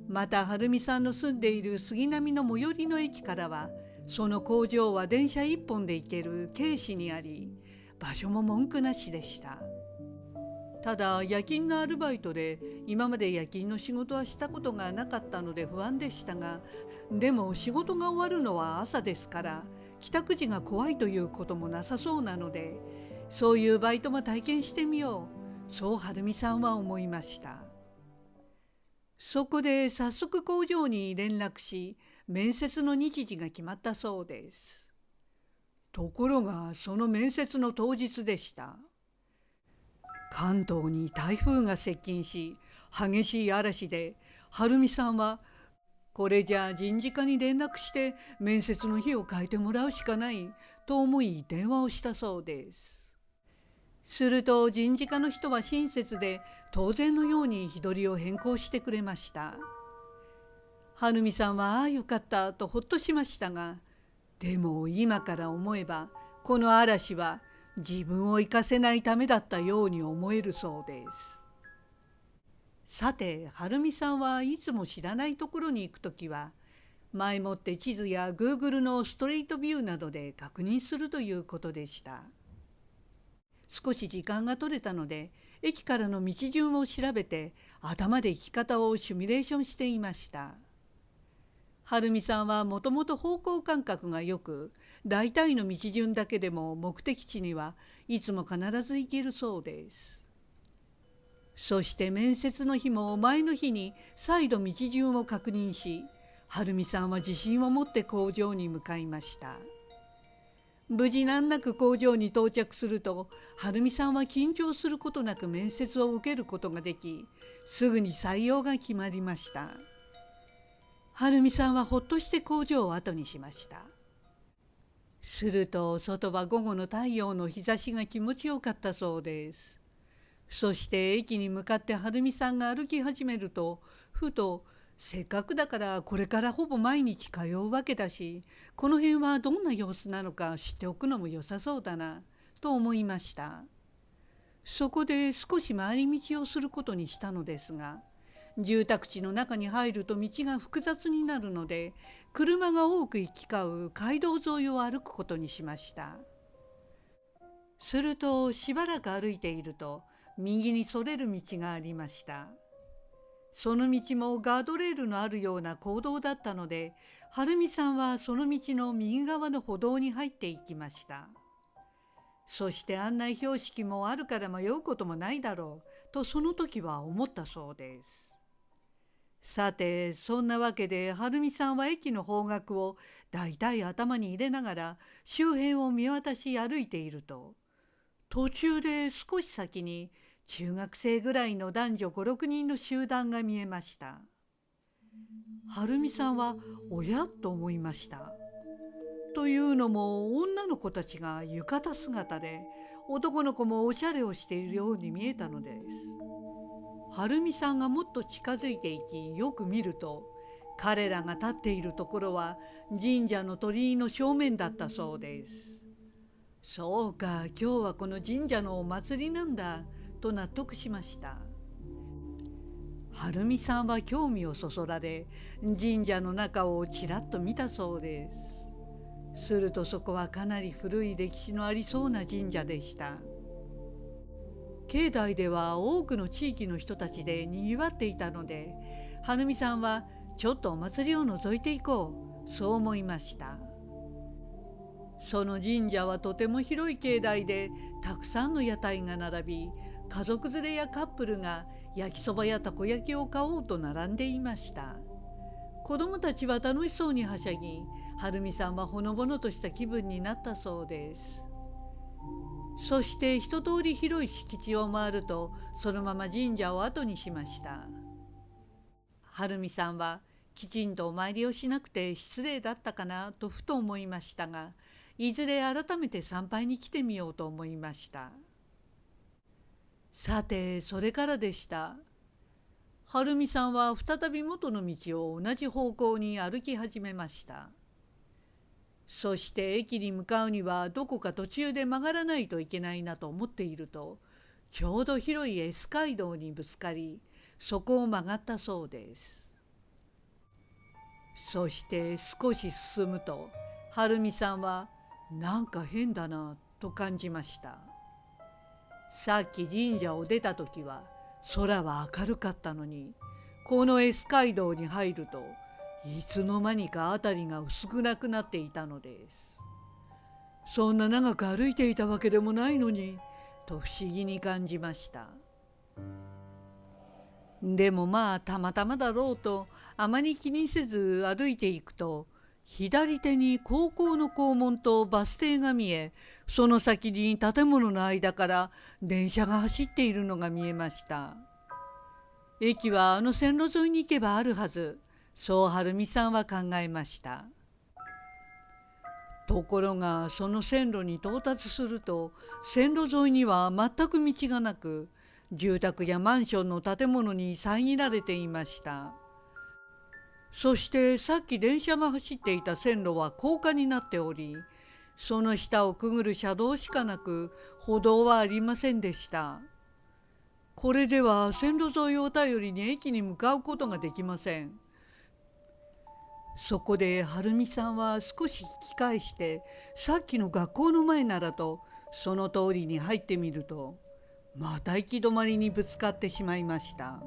またはるみさんの住んでいる杉並の最寄りの駅からは、その工場は電車一本で行ける京市にあり、場所も文句なしでした。ただ夜勤のアルバイトで今まで夜勤の仕事はしたことがなかったので不安でしたが、でも仕事が終わるのは朝ですから、帰宅時が怖いということもなさそうなので、そういうバイトも体験してみよう、そうはるみさんは思いました。そこで早速工場に連絡し、面接の日時が決まったそうです。ところがその面接の当日でした。関東に台風が接近し、激しい嵐で、はるみさんはこれじゃあ人事課に連絡して面接の日を変えてもらうしかないと思い電話をしたそうです。すると人事課の人は親切で当然のように日取りを変更してくれました。はるみさんはああよかったとほっとしましたが、でも今から思えばこの嵐は自分を生かせないためだったように思えるそうです。さて、はるみさんはいつも知らないところに行くときは、前もって地図や Google のストリートビューなどで確認するということでした。少し時間が取れたので、駅からの道順を調べて、頭で行き方をシミュレーションしていました。はるみさんはもともと方向感覚がよく、大体の道順だけでも目的地にはいつも必ず行けるそうです。そして面接の日も前の日に再度道順を確認し、はるみさんは自信を持って工場に向かいました。無事難なく工場に到着すると、はるみさんは緊張することなく面接を受けることができ、すぐに採用が決まりました。はるみさんはほっとして工場を後にしました。すると外は午後の太陽の日差しが気持ちよかったそうです。そして駅に向かってはるみさんが歩き始めると、ふとせっかくだからこれからほぼ毎日通うわけだし、この辺はどんな様子なのか知っておくのも良さそうだなと思いました。そこで少し回り道をすることにしたのですが、住宅地の中に入ると道が複雑になるので、車が多く行き交う街道沿いを歩くことにしました。するとしばらく歩いていると、右にそれる道がありました。その道もガードレールのあるような公道だったので、はるみさんはその道の右側の歩道に入っていきました。そして案内標識もあるから迷うこともないだろうとその時は思ったそうです。さて、そんなわけではるみさんは駅の方角をだいたい頭に入れながら周辺を見渡し歩いていると、途中で少し先に中学生ぐらいの男女5、6人の集団が見えました。はるみさんはおやと思いました。というのも女の子たちが浴衣姿で、男の子もおしゃれをしているように見えたのです。はるみさんがもっと近づいていき、よく見ると、彼らが立っているところは神社の鳥居の正面だったそうです。そうか、今日はこの神社のお祭りなんだと納得しました。はるみさんは興味をそそられ、神社の中をちらっと見たそうです。するとそこはかなり古い歴史のありそうな神社でした。境内では多くの地域の人たちでにぎわっていたので、はるみさんはちょっとお祭りを覗いていこう、そう思いました。その神社はとても広い境内で、たくさんの屋台が並び、家族連れやカップルが焼きそばやたこ焼きを買おうと並んでいました。子供たちは楽しそうにはしゃぎ、はるみさんはほのぼのとした気分になったそうです。そして一通り広い敷地を回ると、そのまま神社を後にしました。はるみさんはきちんとお参りをしなくて失礼だったかなとふと思いましたが、いずれ改めて参拝に来てみようと思いました。さて、それからでした。はるみさんは再び元の道を同じ方向に歩き始めました。そして駅に向かうにはどこか途中で曲がらないといけないなと思っていると、ちょうど広い S 街道にぶつかり、そこを曲がったそうです。そして少し進むと、はるみさんはなんか変だなと感じました。さっき神社を出た時は空は明るかったのに、この S 街道に入るといつの間にか辺りが薄暗くなっていたのです。そんな長く歩いていたわけでもないのに、と不思議に感じました。でもまあたまたまだろうとあまり気にせず歩いていくと、左手に高校の校門とバス停が見え、その先に建物の間から電車が走っているのが見えました。駅はあの線路沿いに行けばあるはず、そう晴美さんは考えました。ところがその線路に到達すると、線路沿いには全く道がなく、住宅やマンションの建物に遮られていました。そしてさっき電車が走っていた線路は高架になっており、その下をくぐる車道しかなく、歩道はありませんでした。これでは線路沿いを頼りに駅に向かうことができません。そこで晴美さんは少し引き返して、さっきの学校の前ならとその通りに入ってみると、また行き止まりにぶつかってしまいました。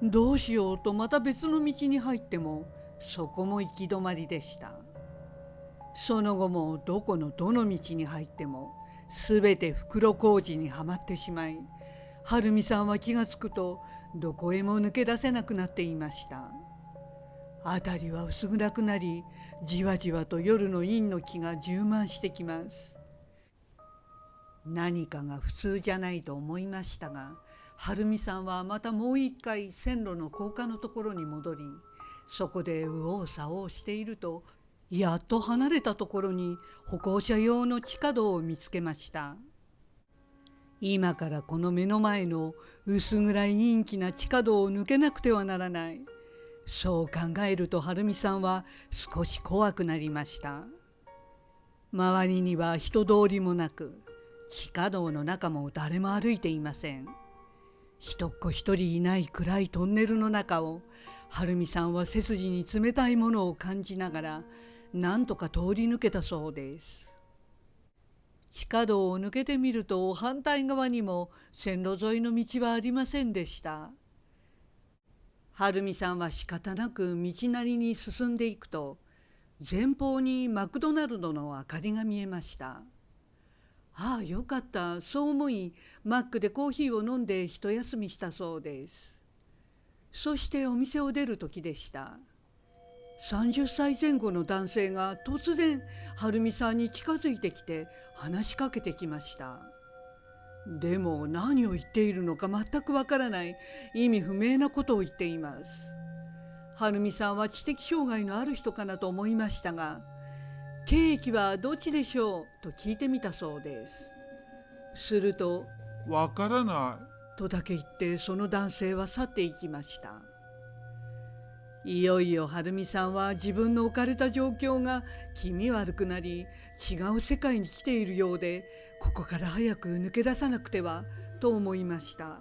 どうしようとまた別の道に入っても、そこも行き止まりでした。その後もどの道に入ってもすべて袋小路にはまってしまい、晴美さんは気がつくとどこへも抜け出せなくなっていました。辺りは薄暗くなり、じわじわと夜の陰の気が充満してきます。何かが普通じゃないと思いましたが、晴美さんはまたもう一回線路の高架のところに戻り、そこで右往左往していると、やっと離れたところに歩行者用の地下道を見つけました。今からこの目の前の薄暗い陰気な地下道を抜けなくてはならない。そう考えると晴美さんは少し怖くなりました。周りには人通りもなく、地下道の中も誰も歩いていません。人っ子一人いない暗いトンネルの中を、晴美さんは背筋に冷たいものを感じながら、なんとか通り抜けたそうです。地下道を抜けてみると、反対側にも線路沿いの道はありませんでした。晴美さんは仕方なく道なりに進んでいくと、前方にマクドナルドの明かりが見えました。ああ、よかった、そう思いマックでコーヒーを飲んで一休みしたそうです。そしてお店を出る時でした。30歳前後の男性が突然晴美さんに近づいてきて話しかけてきました。でも何を言っているのか全くわからない、意味不明なことを言っています。晴美さんは知的障害のある人かなと思いましたが、経駅はどっちでしょうと聞いてみたそうです。すると、わからない。とだけ言ってその男性は去っていきました。いよいよ晴美さんは自分の置かれた状況が気味悪くなり、違う世界に来ているようで、ここから早く抜け出さなくてはと思いました。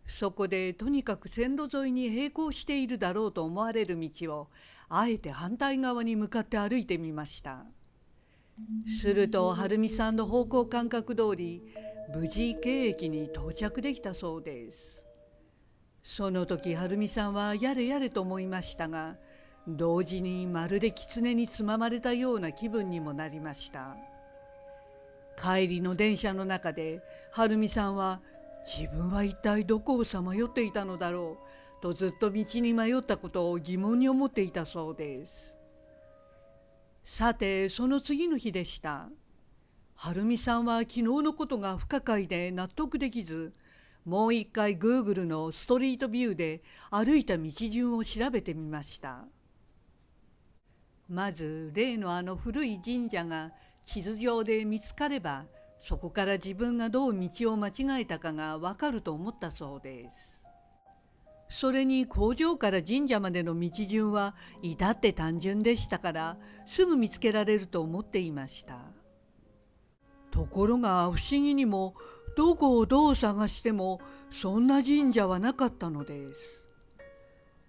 そこでとにかく線路沿いに並行しているだろうと思われる道をあえて反対側に向かって歩いてみました。すると晴美さんの方向感覚通り、無事京駅に到着できたそうです。その時晴美さんはやれやれと思いましたが、同時にまるで狐につままれたような気分にもなりました。帰りの電車の中で晴美さんは、自分は一体どこをさまよっていたのだろうとずっと道に迷ったことを疑問に思っていたそうです。さてその次の日でした。晴美さんは昨日のことが不可解で納得できず、もう一回 Google のストリートビューで歩いた道順を調べてみました。まず例のあの古い神社が地図上で見つかれば、そこから自分がどう道を間違えたかがわかると思ったそうです。それに工場から神社までの道順は至って単純でしたから、すぐ見つけられると思っていました。ところが不思議にも、どこをどう探してもそんな神社はなかったのです。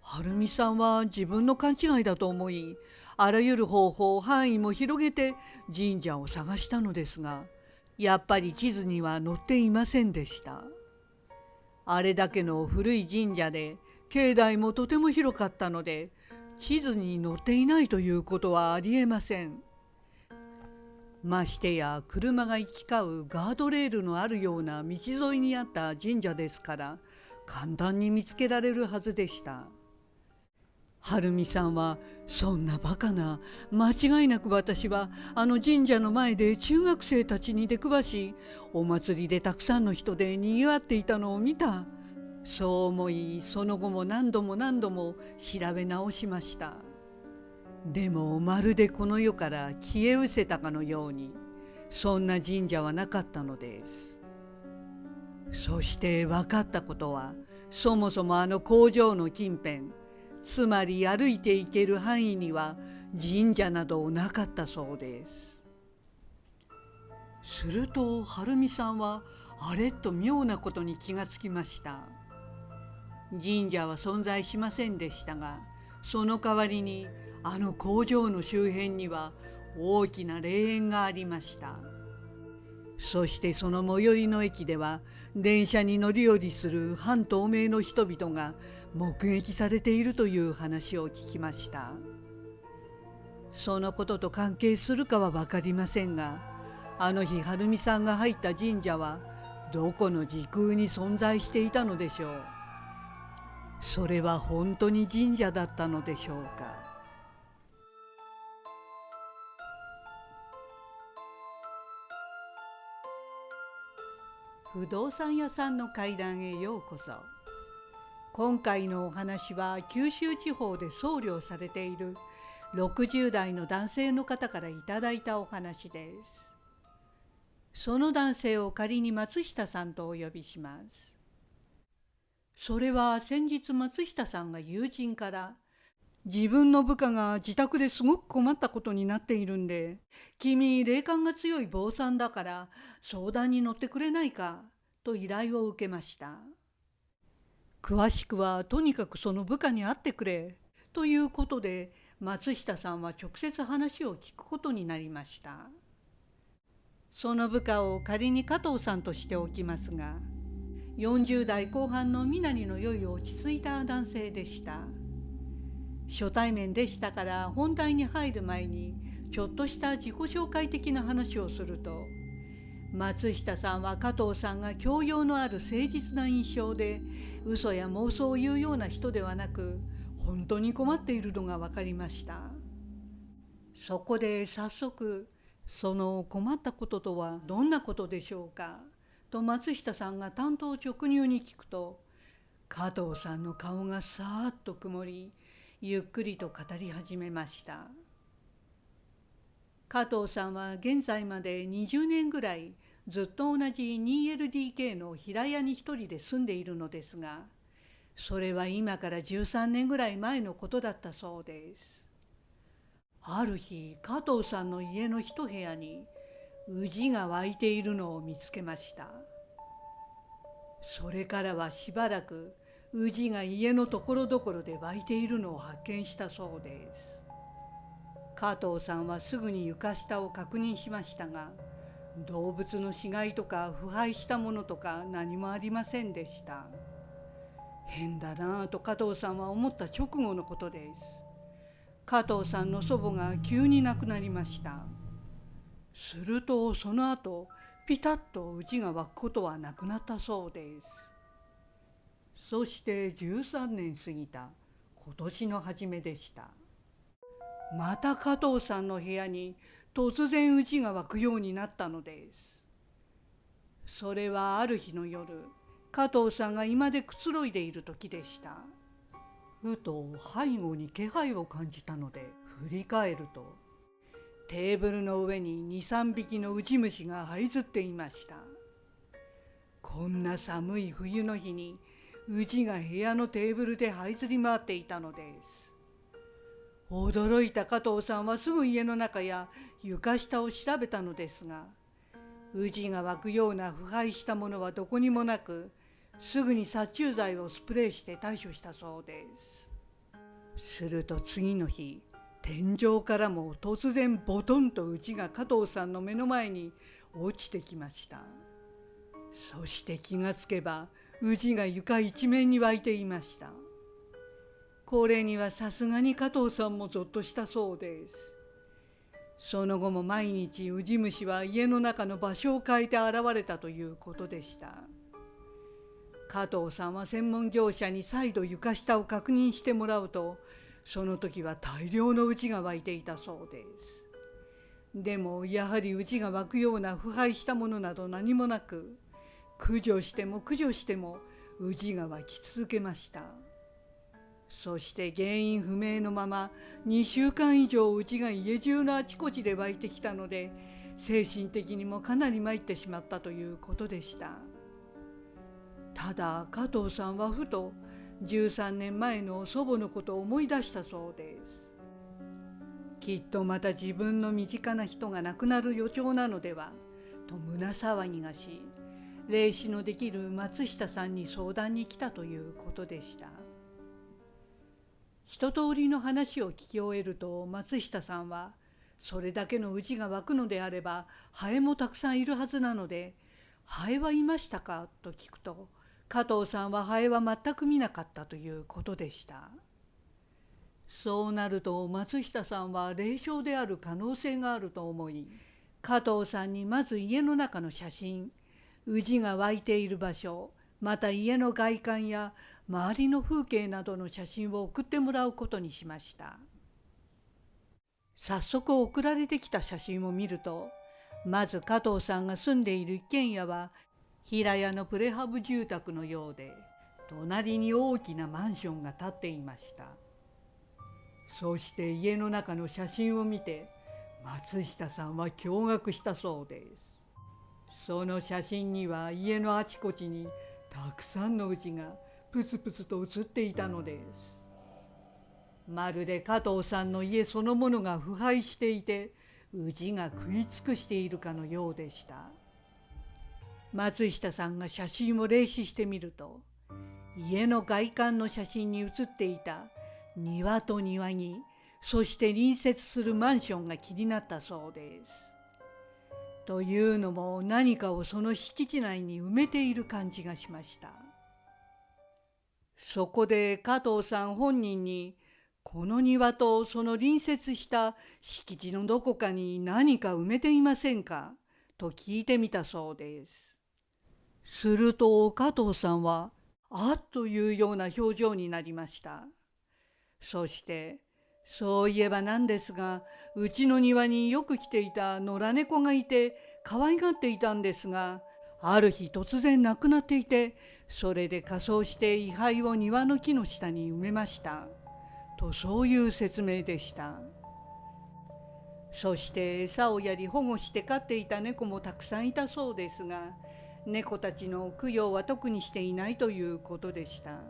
晴美さんは自分の勘違いだと思い、あらゆる方法範囲も広げて神社を探したのですが、やっぱり地図には載っていませんでした。あれだけの古い神社で境内もとても広かったので、地図に載っていないということはありえません。ましてや車が行き交うガードレールのあるような道沿いにあった神社ですから、簡単に見つけられるはずでした。はるみさんは、そんなバカな、間違いなく私はあの神社の前で中学生たちに出くわし、お祭りでたくさんの人でにぎわっていたのを見た。そう思い、その後も何度も調べ直しました。でもまるでこの世から消え失せたかのように、そんな神社はなかったのです。そして分かったことは、そもそもあの工場の近辺、つまり歩いて行ける範囲には神社などなかったそうです。するとはるみさんはあれと妙なことに気がつきました。神社は存在しませんでしたが、その代わりにあの工場の周辺には大きな霊園がありました。そしてその最寄りの駅では、電車に乗り降りする半透明の人々が目撃されているという話を聞きました。そのことと関係するかは分かりませんが、あの日はるみさんが入った神社はどこの時空に存在していたのでしょう。それは本当に神社だったのでしょうか。不動産屋さんの怪談へようこそ。今回のお話は九州地方で僧侶をされている60代の男性の方からいただいたお話です。その男性を仮に松下さんとお呼びします。それは先日松下さんが友人から、自分の部下が自宅ですごく困ったことになっているんで、君霊感が強い坊さんだから相談に乗ってくれないかと依頼を受けました。詳しくはとにかくその部下に会ってくれということで、松下さんは直接話を聞くことになりました。その部下を仮に加藤さんとしておきますが、40代後半の身なりの良い落ち着いた男性でした。初対面でしたから本題に入る前にちょっとした自己紹介的な話をすると、松下さんは加藤さんが教養のある誠実な印象で、嘘や妄想を言うような人ではなく、本当に困っているのが分かりました。そこで早速、その困ったこととはどんなことでしょうかと松下さんが単刀直入に聞くと、加藤さんの顔がさーっと曇り、ゆっくりと語り始めました。加藤さんは現在まで20年ぐらいずっと同じ 2LDK の平屋に一人で住んでいるのですが、それは今から13年ぐらい前のことだったそうです。ある日、加藤さんの家の一部屋に氏が湧いているのを見つけました。それからはしばらく氏が家のところどころで湧いているのを発見したそうです。加藤さんはすぐに床下を確認しましたが、動物の死骸とか腐敗したものとか何もありませんでした。変だなぁと加藤さんは思った直後のことです。加藤さんの祖母が急に亡くなりました。するとその後ピタッと氏が湧くことはなくなったそうです。そして13年過ぎた今年の初めでした。また加藤さんの部屋に突然氏が湧くようになったのです。それはある日の夜、加藤さんが居間でくつろいでいる時でした。ふと背後に気配を感じたので振り返ると、テーブルの上に2、3匹のウジ虫が這いずっていました。こんな寒い冬の日にウジが部屋のテーブルで這いずり回っていたのです。驚いた加藤さんはすぐ家の中や床下を調べたのですが、ウジが湧くような腐敗したものはどこにもなく、すぐに殺虫剤をスプレーして対処したそうです。すると次の日、天井からも突然ボトンとウジが加藤さんの目の前に落ちてきました。そして気がつけばウジが床一面に湧いていました。これにはさすがに加藤さんもぞっとしたそうです。その後も毎日ウジ虫は家の中の場所を変えて現れたということでした。加藤さんは専門業者に再度床下を確認してもらうと、その時は大量のウジが湧いていたそうです。でもやはりウジが湧くような腐敗したものなど何もなく、駆除しても駆除してもウジが湧き続けました。そして原因不明のまま2週間以上ウジが家中のあちこちで湧いてきたので、精神的にもかなり参ってしまったということでした。ただ加藤さんはふと13年前の祖母のことを思い出したそうです。きっとまた自分の身近な人が亡くなる予兆なのではと胸騒ぎがし、霊視のできる松下さんに相談に来たということでした。一通りの話を聞き終えると、松下さんはそれだけのウジが湧くのであればハエもたくさんいるはずなので、ハエはいましたかと聞くと、加藤さんはハエは全く見なかったということでした。そうなると松下さんは霊障である可能性があると思い、加藤さんにまず家の中の写真、ウジが湧いている場所、また家の外観や周りの風景などの写真を送ってもらうことにしました。早速送られてきた写真を見ると、まず加藤さんが住んでいる一軒家は平屋のプレハブ住宅のようで、隣に大きなマンションが建っていました。そして家の中の写真を見て松下さんは驚愕したそうです。その写真には家のあちこちにたくさんのウジがプツプツと写っていたのです。まるで加藤さんの家そのものが腐敗していて、ウジが食い尽くしているかのようでした。松下さんが写真を霊視してみると、家の外観の写真に写っていた庭と庭に、そして隣接するマンションが気になったそうです。というのも、何かをその敷地内に埋めている感じがしました。そこで加藤さん本人に、この庭とその隣接した敷地のどこかに何か埋めていませんかと聞いてみたそうです。すると加藤さんはあっというような表情になりました。そして、そういえばなんですが、うちの庭によく来ていた野良猫がいて可愛がっていたんですが、ある日突然亡くなっていて、それで火葬して遺灰を庭の木の下に埋めましたと、そういう説明でした。そして餌をやり保護して飼っていた猫もたくさんいたそうですが、猫たちの供養は特にしていないということでした。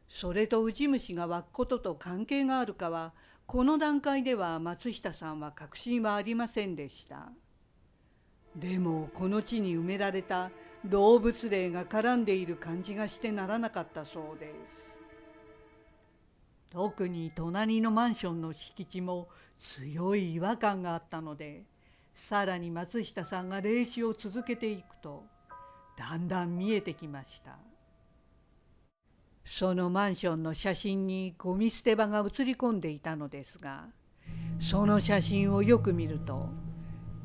それとウジ虫が湧くことと関係があるかは、この段階では松下さんは確信はありませんでした。でもこの地に埋められた動物霊が絡んでいる感じがしてならなかったそうです。特に隣のマンションの敷地も強い違和感があったので、さらに松下さんが霊視を続けていくと、だんだん見えてきました。そのマンションの写真にゴミ捨て場が写り込んでいたのですが、その写真をよく見ると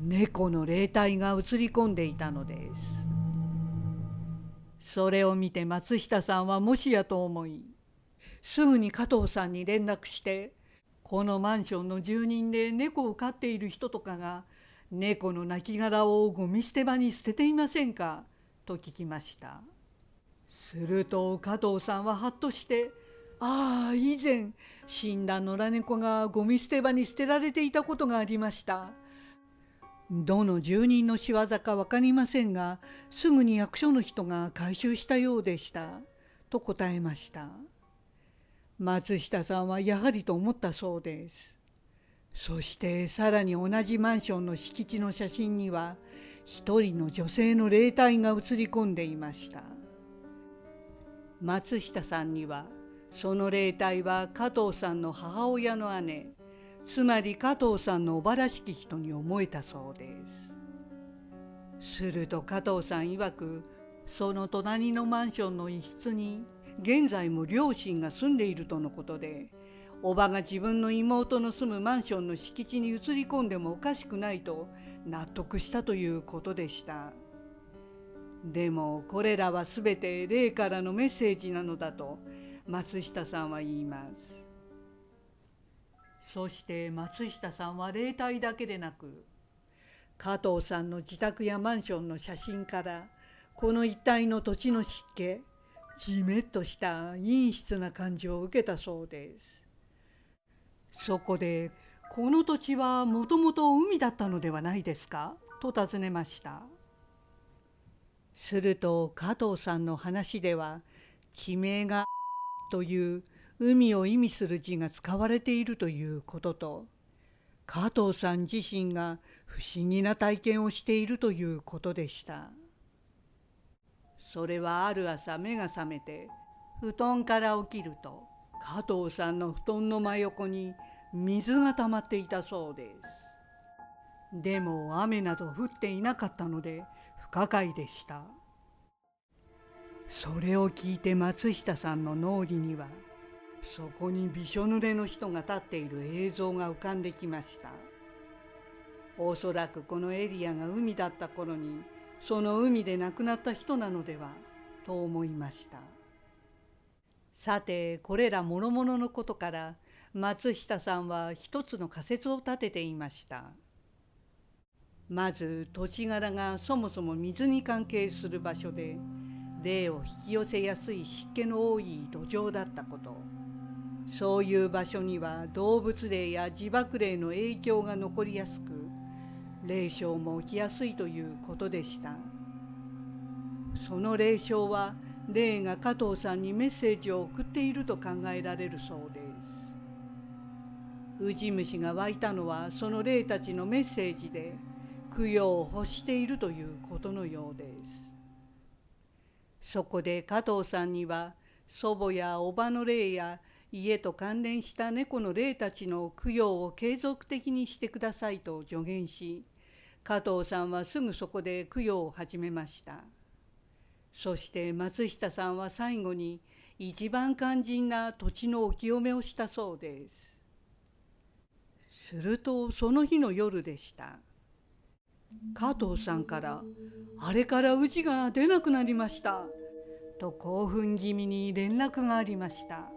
猫の霊体が写り込んでいたのです。それを見て松下さんはもしやと思い、すぐに加藤さんに連絡して、このマンションの住人で猫を飼っている人とかが猫の亡骸をゴミ捨て場に捨てていませんかと聞きました。すると加藤さんははっとして、ああ、以前死んだ野良猫がゴミ捨て場に捨てられていたことがありました。どの住人の仕業か分かりませんが、すぐに役所の人が回収したようでしたと答えました。松下さんはやはりと思ったそうです。そしてさらに同じマンションの敷地の写真には、一人の女性の霊体が写り込んでいました。松下さんには、その霊体は加藤さんの母親の姉、つまり加藤さんのおばらしき人に思えたそうです。すると加藤さん曰く、その隣のマンションの一室に現在も両親が住んでいるとのことで、おばが自分の妹の住むマンションの敷地に移り込んでもおかしくないと納得したということでした。でもこれらはすべて霊からのメッセージなのだと松下さんは言います。そして松下さんは霊体だけでなく、加藤さんの自宅やマンションの写真からこの一帯の土地の湿気、じめっとした陰湿な感じを受けたそうです。そこで、この土地はもともと海だったのではないですかと尋ねました。すると加藤さんの話では、地名がという海を意味する字が使われているということと、加藤さん自身が不思議な体験をしているということでした。それはある朝目が覚めて布団から起きると、加藤さんの布団の真横に水が溜まっていたそうです。でも雨など降っていなかったので不可解でした。それを聞いて松下さんの脳裏には、そこにびしょ濡れの人が立っている映像が浮かんできました。おそらくこのエリアが海だった頃に、その海で亡くなった人なのではと思いました。さて、これら諸々のことから松下さんは一つの仮説を立てていました。まず土地柄がそもそも水に関係する場所で、霊を引き寄せやすい湿気の多い土壌だったこと。そういう場所には動物霊や自爆霊の影響が残りやすく、霊障も起きやすいということでした。その霊障は霊が加藤さんにメッセージを送っていると考えられるそうです。ウジ虫が湧いたのはその霊たちのメッセージで、供養を欲しているということのようです。そこで加藤さんには祖母や叔母の霊や家と関連した猫の霊たちの供養を継続的にしてくださいと助言し、加藤さんはすぐそこで供養を始めました。そして松下さんは最後に一番肝心な土地のお清めをしたそうです。するとその日の夜でした。加藤さんから「あれからうちが出なくなりました」と興奮気味に連絡がありました。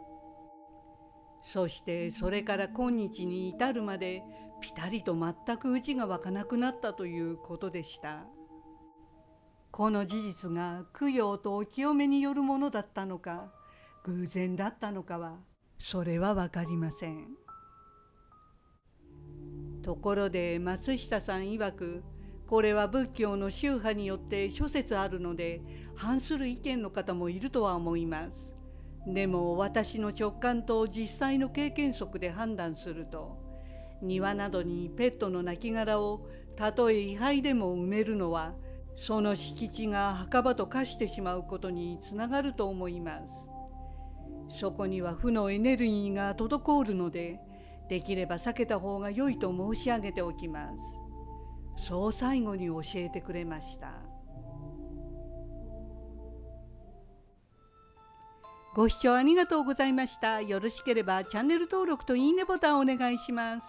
そしてそれから今日に至るまでピタリと全くうちが湧かなくなったということでした。この事実が供養とお清めによるものだったのか偶然だったのかはそれは分かりません。ところで松下さん曰く、これは仏教の宗派によって諸説あるので反する意見の方もいるとは思います。でも私の直感と実際の経験則で判断すると、庭などにペットの亡骸をたとえ位牌でも埋めるのはその敷地が墓場と化してしまうことにつながると思います。そこには負のエネルギーが滞るので、できれば避けた方が良いと申し上げておきます。そう最後に教えてくれました。ご視聴ありがとうございました。よろしければチャンネル登録といいねボタンをお願いします。